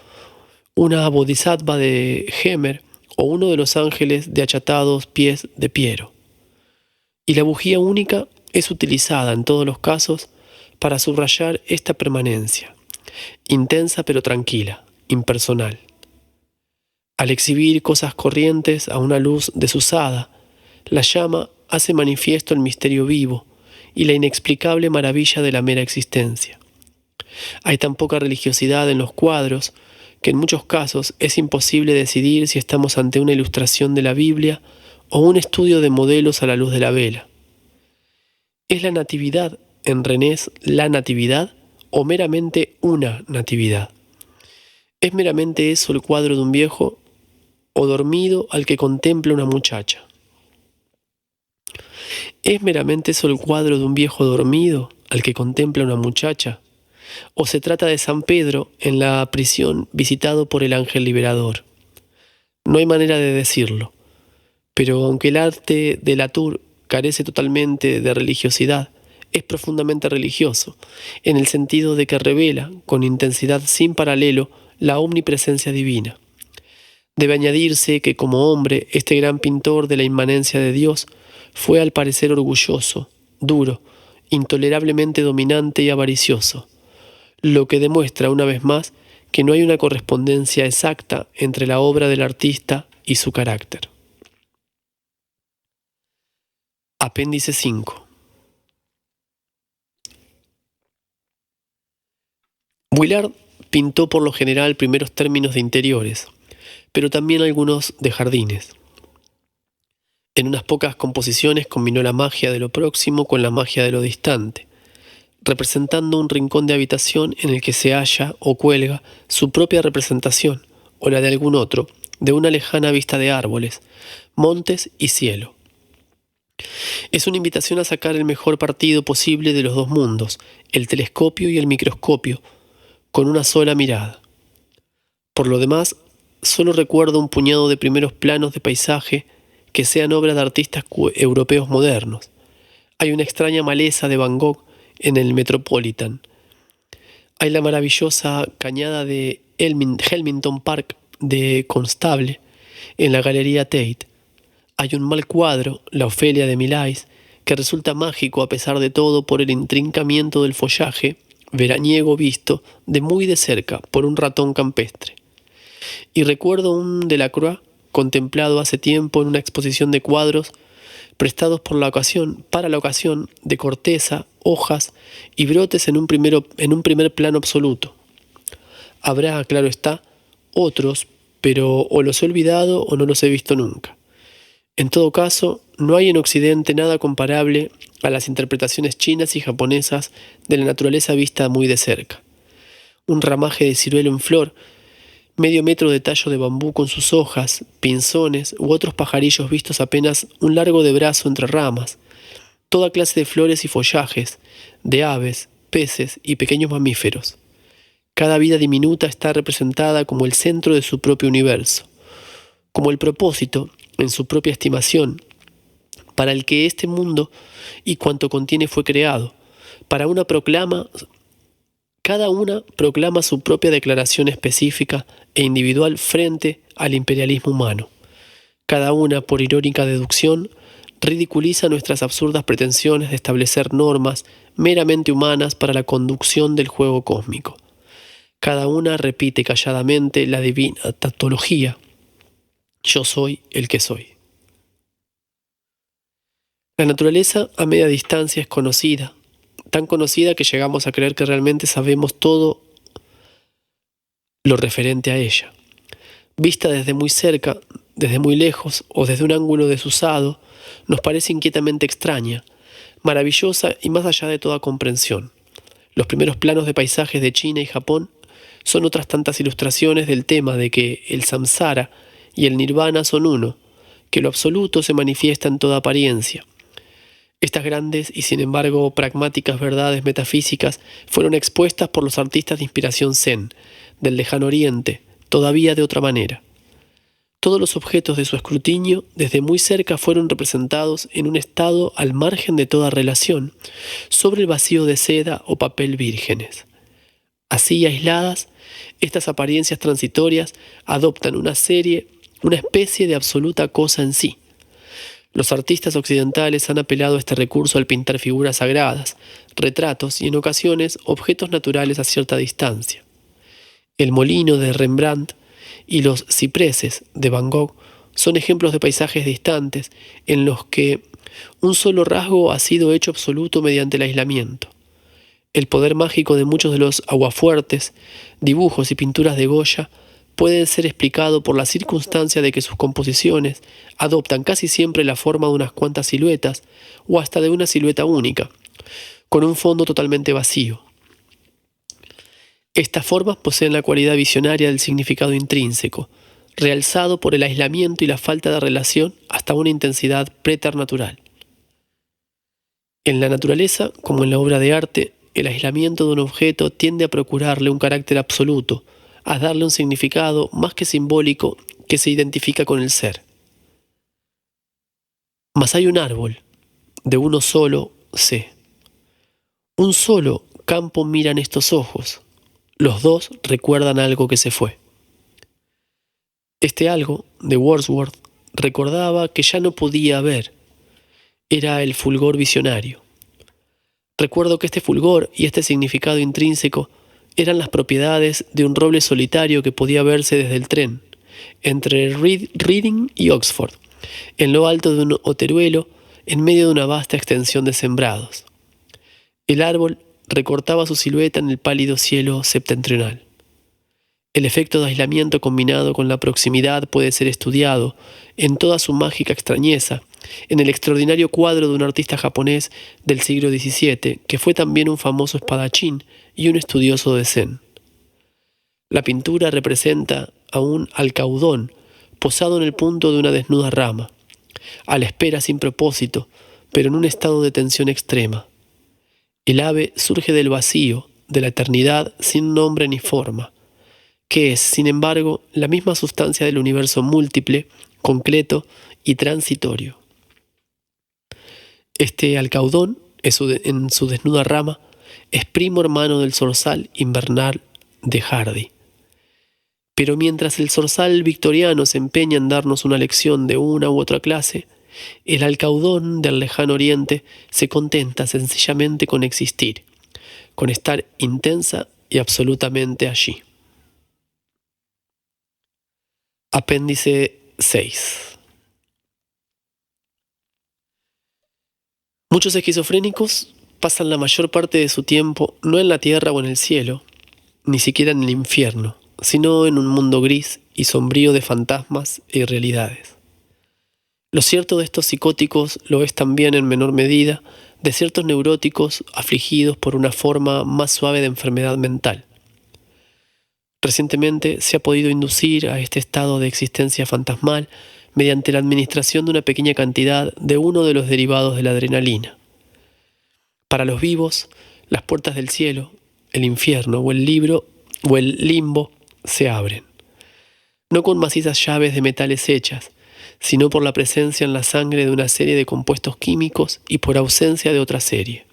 una bodhisattva de Hemer o uno de los ángeles de achatados pies de Piero. Y la bujía única es utilizada en todos los casos para subrayar esta permanencia, intensa pero tranquila, impersonal. Al exhibir cosas corrientes a una luz desusada, la llama hace manifiesto el misterio vivo y la inexplicable maravilla de la mera existencia. Hay tan poca religiosidad en los cuadros que en muchos casos es imposible decidir si estamos ante una ilustración de la Biblia o un estudio de modelos a la luz de la vela. ¿Es la natividad en Renés la natividad o meramente una natividad? ¿Es meramente eso el cuadro de un viejo o dormido al que contempla una muchacha? ¿Es meramente eso el cuadro de un viejo dormido al que contempla una muchacha? ¿O se trata de San Pedro en la prisión visitado por el ángel liberador? No hay manera de decirlo, pero aunque el arte de Latour carece totalmente de religiosidad, es profundamente religioso, en el sentido de que revela, con intensidad sin paralelo, la omnipresencia divina. Debe añadirse que como hombre, este gran pintor de la inmanencia de Dios fue al parecer orgulloso, duro, intolerablemente dominante y avaricioso, lo que demuestra una vez más que no hay una correspondencia exacta entre la obra del artista y su carácter. Apéndice 5. Vuillard pintó por lo general primeros términos de interiores, pero también algunos de jardines. En unas pocas composiciones combinó la magia de lo próximo con la magia de lo distante, representando un rincón de habitación en el que se halla o cuelga su propia representación, o la de algún otro, de una lejana vista de árboles, montes y cielo. Es una invitación a sacar el mejor partido posible de los dos mundos, el telescopio y el microscopio, con una sola mirada. Por lo demás, solo recuerdo un puñado de primeros planos de paisaje que sean obra de artistas europeos modernos. Hay una extraña maleza de Van Gogh en el Metropolitan. Hay la maravillosa cañada de Helmington Park de Constable en la Galería Tate. Hay un mal cuadro, la Ofelia de Millais, que resulta mágico a pesar de todo por el intrincamiento del follaje, veraniego visto de muy de cerca por un ratón campestre. Y recuerdo un Delacroix contemplado hace tiempo en una exposición de cuadros prestados para la ocasión, de corteza, hojas y brotes en un primer plano absoluto. Habrá, claro está, otros, pero o los he olvidado o no los he visto nunca. En todo caso, no hay en Occidente nada comparable a las interpretaciones chinas y japonesas de la naturaleza vista muy de cerca. Un ramaje de ciruelo en flor, medio metro de tallo de bambú con sus hojas, pinzones u otros pajarillos vistos apenas un largo de brazo entre ramas, toda clase de flores y follajes, de aves, peces y pequeños mamíferos. Cada vida diminuta está representada como el centro de su propio universo, como el propósito, en su propia estimación, para el que este mundo y cuanto contiene fue creado, cada una proclama su propia declaración específica e individual frente al imperialismo humano. Cada una, por irónica deducción, ridiculiza nuestras absurdas pretensiones de establecer normas meramente humanas para la conducción del juego cósmico. Cada una repite calladamente la divina tautología: yo soy el que soy. La naturaleza a media distancia es conocida, tan conocida que llegamos a creer que realmente sabemos todo lo referente a ella. Vista desde muy cerca, desde muy lejos o desde un ángulo desusado, nos parece inquietamente extraña, maravillosa y más allá de toda comprensión. Los primeros planos de paisajes de China y Japón son otras tantas ilustraciones del tema de que el samsara y el nirvana son uno, que lo absoluto se manifiesta en toda apariencia. Estas grandes y sin embargo pragmáticas verdades metafísicas fueron expuestas por los artistas de inspiración zen, del lejano oriente, todavía de otra manera. Todos los objetos de su escrutinio desde muy cerca fueron representados en un estado al margen de toda relación, sobre el vacío de seda o papel vírgenes. Así aisladas, estas apariencias transitorias adoptan una especie de absoluta cosa en sí. Los artistas occidentales han apelado a este recurso al pintar figuras sagradas, retratos y en ocasiones objetos naturales a cierta distancia. El molino de Rembrandt y los cipreses de Van Gogh son ejemplos de paisajes distantes en los que un solo rasgo ha sido hecho absoluto mediante el aislamiento. El poder mágico de muchos de los aguafuertes, dibujos y pinturas de Goya puede ser explicado por la circunstancia de que sus composiciones adoptan casi siempre la forma de unas cuantas siluetas o hasta de una silueta única, con un fondo totalmente vacío. Estas formas poseen la cualidad visionaria del significado intrínseco, realzado por el aislamiento y la falta de relación hasta una intensidad preternatural. En la naturaleza, como en la obra de arte, el aislamiento de un objeto tiende a procurarle un carácter absoluto, a darle un significado más que simbólico que se identifica con el ser. Mas hay un árbol, de uno solo sé. Un solo campo miran estos ojos, los dos recuerdan algo que se fue. Este algo, de Wordsworth, recordaba que ya no podía ver, era el fulgor visionario. Recuerdo que este fulgor y este significado intrínseco eran las propiedades de un roble solitario que podía verse desde el tren, entre Reading y Oxford, en lo alto de un oteruelo, en medio de una vasta extensión de sembrados. El árbol recortaba su silueta en el pálido cielo septentrional. El efecto de aislamiento combinado con la proximidad puede ser estudiado, en toda su mágica extrañeza, en el extraordinario cuadro de un artista japonés del siglo XVII, que fue también un famoso espadachín y un estudioso de Zen. La pintura representa a un alcaudón posado en el punto de una desnuda rama, a la espera sin propósito, pero en un estado de tensión extrema. El ave surge del vacío, de la eternidad sin nombre ni forma, que es, sin embargo, la misma sustancia del universo múltiple, concreto y transitorio. Este alcaudón, en su desnuda rama, es primo hermano del zorzal invernal de Hardy. Pero mientras el zorzal victoriano se empeña en darnos una lección de una u otra clase, el alcaudón del lejano oriente se contenta sencillamente con existir, con estar intensa y absolutamente allí. Apéndice 6. Muchos esquizofrénicos pasan la mayor parte de su tiempo no en la tierra o en el cielo, ni siquiera en el infierno, sino en un mundo gris y sombrío de fantasmas e irrealidades. Lo cierto de estos psicóticos lo es también en menor medida de ciertos neuróticos afligidos por una forma más suave de enfermedad mental. Recientemente se ha podido inducir a este estado de existencia fantasmal mediante la administración de una pequeña cantidad de uno de los derivados de la adrenalina. Para los vivos, las puertas del cielo, el infierno o el limbo se abren, no con macizas llaves de metales hechas, sino por la presencia en la sangre de una serie de compuestos químicos y por ausencia de otra serie.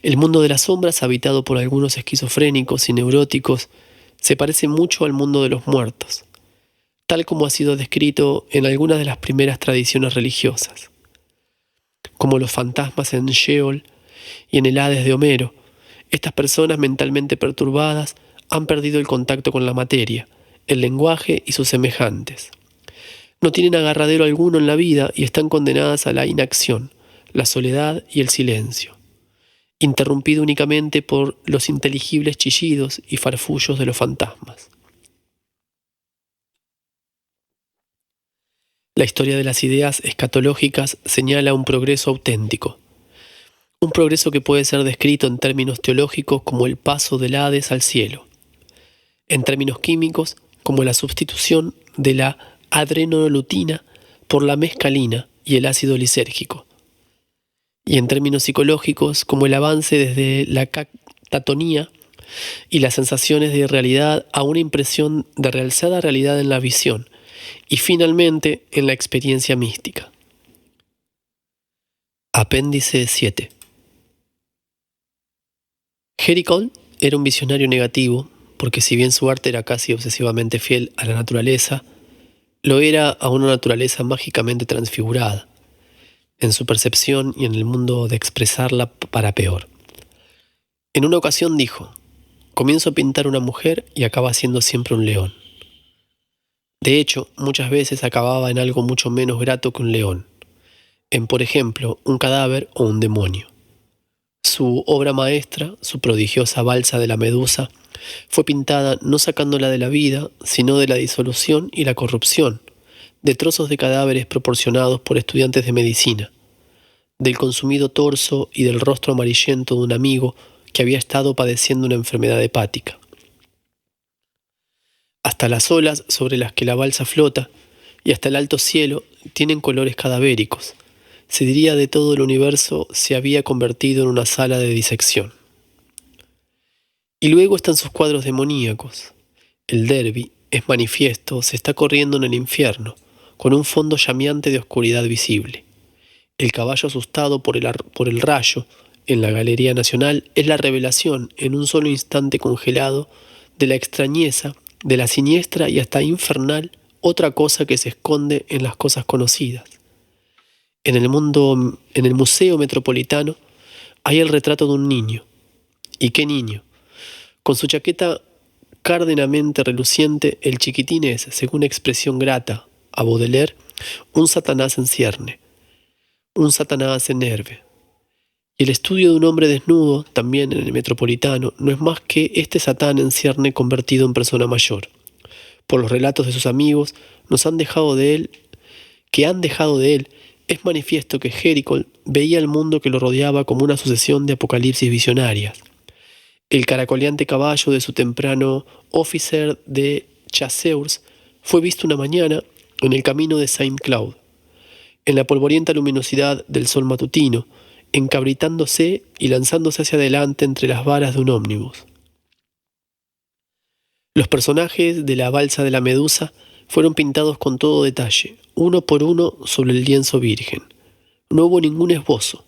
El mundo de las sombras, habitado por algunos esquizofrénicos y neuróticos, se parece mucho al mundo de los muertos, tal como ha sido descrito en algunas de las primeras tradiciones religiosas. Como los fantasmas en Sheol y en el Hades de Homero, estas personas mentalmente perturbadas han perdido el contacto con la materia, el lenguaje y sus semejantes. No tienen agarradero alguno en la vida y están condenadas a la inacción, la soledad y el silencio, interrumpido únicamente por los inteligibles chillidos y farfullos de los fantasmas. La historia de las ideas escatológicas señala un progreso auténtico, un progreso que puede ser descrito en términos teológicos como el paso del Hades al cielo, en términos químicos como la sustitución de la adrenolutina por la mescalina y el ácido lisérgico, y en términos psicológicos como el avance desde la catatonía y las sensaciones de irrealidad a una impresión de realzada realidad en la visión, y finalmente en la experiencia mística. Apéndice 7. Harry Cole era un visionario negativo, porque si bien su arte era casi obsesivamente fiel a la naturaleza, lo era a una naturaleza mágicamente transfigurada, en su percepción y en el mundo de expresarla para peor. En una ocasión dijo: comienzo a pintar una mujer y acaba siendo siempre un león. De hecho, muchas veces acababa en algo mucho menos grato que un león, en, por ejemplo, un cadáver o un demonio. Su obra maestra, su prodigiosa balsa de la Medusa, fue pintada no sacándola de la vida, sino de la disolución y la corrupción, de trozos de cadáveres proporcionados por estudiantes de medicina, del consumido torso y del rostro amarillento de un amigo que había estado padeciendo una enfermedad hepática. Hasta las olas sobre las que la balsa flota y hasta el alto cielo tienen colores cadavéricos. Se diría de todo el universo se había convertido en una sala de disección. Y luego están sus cuadros demoníacos. El Derby, es manifiesto, se está corriendo en el infierno, con un fondo llameante de oscuridad visible. El caballo asustado por el rayo, en la Galería Nacional, es la revelación, en un solo instante congelado, de la extrañeza, de la siniestra y hasta infernal otra cosa que se esconde en las cosas conocidas. En el Museo Metropolitano, hay el retrato de un niño. ¿Y qué niño? Con su chaqueta cárdenamente reluciente, el chiquitín es, según expresión grata a Baudelaire, un Satanás en cierne, un Satanás en Nerve. Y el estudio de un hombre desnudo, también en el Metropolitano, no es más que este Satán en cierne convertido en persona mayor. Por los relatos de sus amigos que han dejado de él, es manifiesto que Géricault veía el mundo que lo rodeaba como una sucesión de apocalipsis visionarias. El caracoleante caballo de su temprano officer de chasseurs fue visto una mañana en el camino de Saint-Cloud, en la polvorienta luminosidad del sol matutino, encabritándose y lanzándose hacia adelante entre las varas de un ómnibus. Los personajes de la balsa de la Medusa fueron pintados con todo detalle, uno por uno sobre el lienzo virgen. No hubo ningún esbozo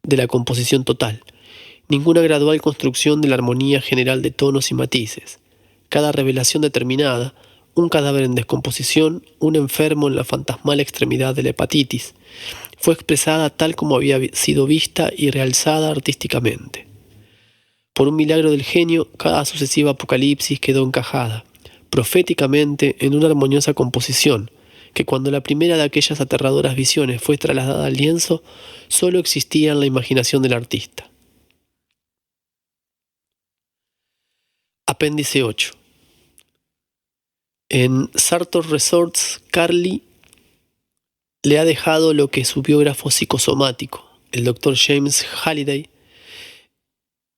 de la composición total, ninguna gradual construcción de la armonía general de tonos y matices. Cada revelación determinada, un cadáver en descomposición, un enfermo en la fantasmal extremidad de la hepatitis, fue expresada tal como había sido vista y realzada artísticamente. Por un milagro del genio, cada sucesiva apocalipsis quedó encajada, proféticamente, en una armoniosa composición, que cuando la primera de aquellas aterradoras visiones fue trasladada al lienzo, solo existía en la imaginación del artista. Apéndice 8. En Sartor Resorts, Carly le ha dejado lo que su biógrafo psicosomático, el Dr. James Halliday,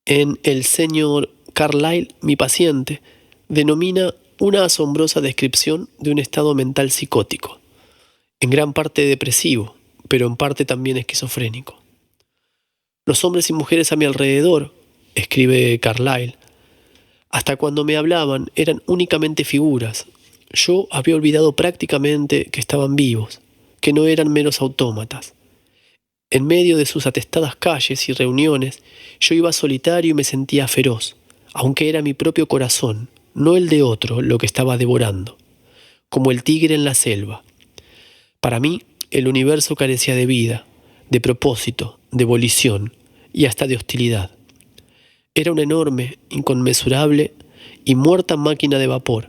en El señor Carlyle, mi paciente, denomina una asombrosa descripción de un estado mental psicótico, en gran parte depresivo, pero en parte también esquizofrénico. Los hombres y mujeres a mi alrededor, escribe Carlyle, hasta cuando me hablaban eran únicamente figuras. Yo había olvidado prácticamente que estaban vivos, que no eran meros autómatas. En medio de sus atestadas calles y reuniones, yo iba solitario y me sentía feroz, aunque era mi propio corazón, no el de otro, lo que estaba devorando, como el tigre en la selva. Para mí, el universo carecía de vida, de propósito, de volición y hasta de hostilidad. Era una enorme, inconmensurable y muerta máquina de vapor,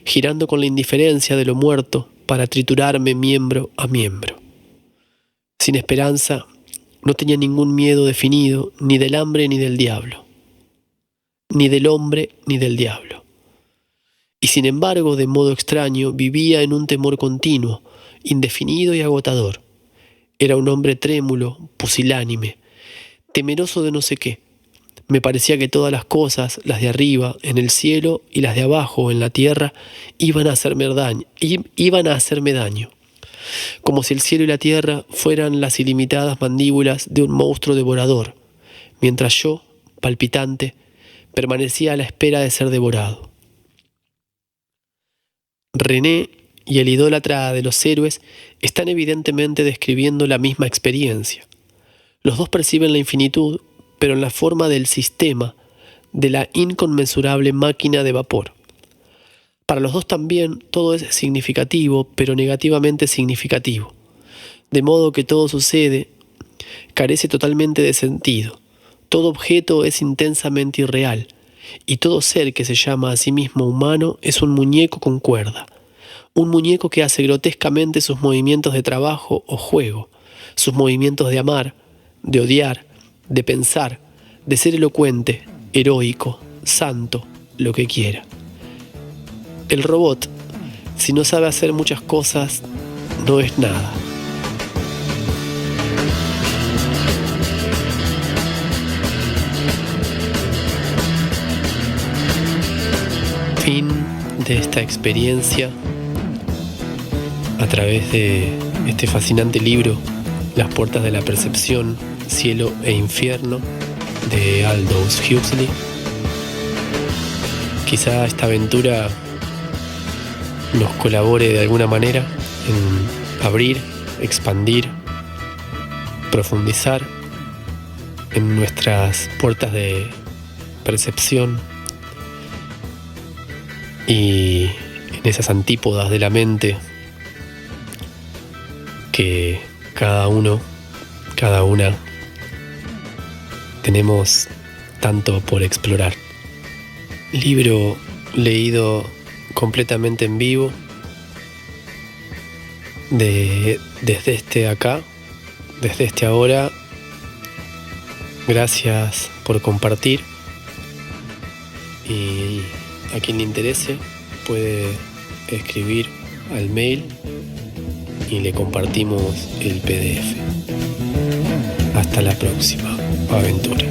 girando con la indiferencia de lo muerto para triturarme miembro a miembro. Sin esperanza, no tenía ningún miedo definido, ni del hambre ni del diablo, ni del hombre ni del diablo. Y sin embargo, de modo extraño, vivía en un temor continuo, indefinido y agotador. Era un hombre trémulo, pusilánime, temeroso de no sé qué. Me parecía que todas las cosas, las de arriba, en el cielo, y las de abajo, en la tierra, iban a hacerme daño, como si el cielo y la tierra fueran las ilimitadas mandíbulas de un monstruo devorador, mientras yo, palpitante, permanecía a la espera de ser devorado. René y el idólatra de los héroes están evidentemente describiendo la misma experiencia. Los dos perciben la infinitud, pero en la forma del sistema, de la inconmensurable máquina de vapor. Para los dos también todo es significativo, pero negativamente significativo. De modo que todo sucede, carece totalmente de sentido. Todo objeto es intensamente irreal, y todo ser que se llama a sí mismo humano es un muñeco con cuerda. Un muñeco que hace grotescamente sus movimientos de trabajo o juego, sus movimientos de amar, de odiar, de pensar, de ser elocuente, heroico, santo, lo que quiera. El robot, si no sabe hacer muchas cosas, no es nada. Fin de esta experiencia a través de este fascinante libro, Las puertas de la percepción, cielo e infierno, de Aldous Huxley. Quizá esta aventura nos colabore de alguna manera en abrir, expandir, profundizar en nuestras puertas de percepción y en esas antípodas de la mente que cada uno, cada una tenemos tanto por explorar. Libro leído completamente en vivo, desde este acá, desde este ahora. Gracias por compartir, y a quien le interese puede escribir al mail y le compartimos el PDF. Hasta la próxima aventura.